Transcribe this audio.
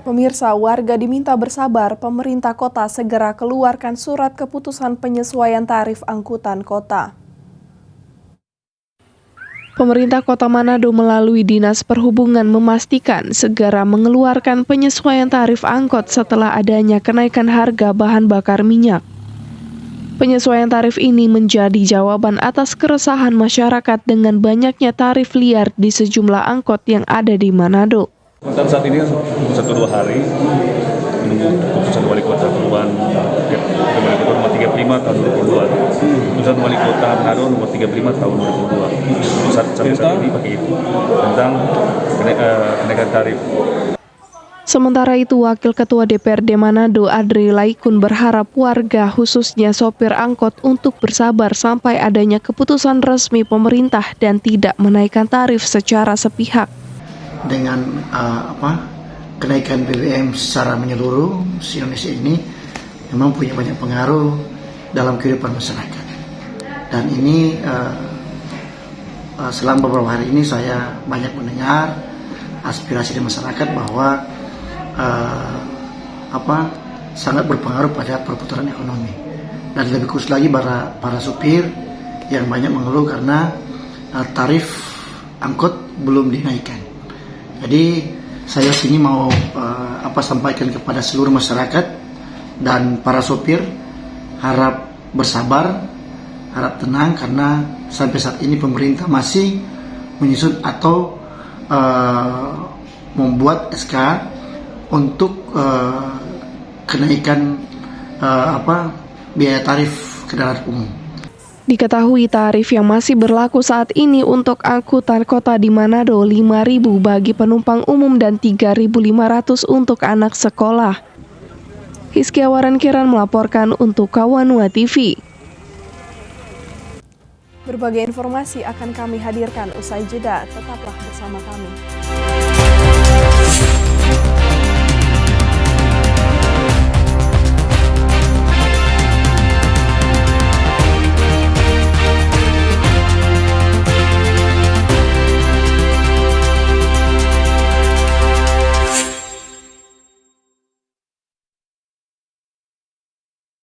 Pemirsa, warga diminta bersabar, pemerintah kota segera keluarkan surat keputusan penyesuaian tarif angkutan kota. Pemerintah Kota Manado melalui Dinas Perhubungan memastikan segera mengeluarkan penyesuaian tarif angkot setelah adanya kenaikan harga bahan bakar minyak. Penyesuaian tarif ini menjadi jawaban atas keresahan masyarakat dengan banyaknya tarif liar di sejumlah angkot yang ada di Manado. Sementara saat ini 1-2 hari menunggu keputusan Wali Kota Perubahan Wali Kota nomor 35 tahun 2022, keputusan Wali Kota Manado nomor 35 tahun 2022. Sampai saat ini pakai itu tentang kenaikan tarif. Sementara itu, Wakil Ketua DPRD Manado Adri Laikun berharap warga khususnya sopir angkot untuk bersabar sampai adanya keputusan resmi pemerintah dan tidak menaikkan tarif secara sepihak. Dengan kenaikan BBM secara menyeluruh di Indonesia ini memang punya banyak pengaruh dalam kehidupan masyarakat. Dan ini selama beberapa hari ini saya banyak mendengar aspirasi dari masyarakat bahwa sangat berpengaruh pada perputaran ekonomi. Dan lebih khusus lagi para supir yang banyak mengeluh karena tarif angkut belum dinaikkan. Jadi saya sini mau sampaikan kepada seluruh masyarakat dan para sopir, harap bersabar, harap tenang karena sampai saat ini pemerintah masih menyusun atau membuat SK untuk kenaikan biaya tarif kendaraan umum. Diketahui tarif yang masih berlaku saat ini untuk angkutan kota di Manado Rp5.000 bagi penumpang umum dan Rp3.500 untuk anak sekolah. Hizkia Warankiran melaporkan untuk Kawanua TV. Berbagai informasi akan kami hadirkan usai jeda, tetaplah bersama kami.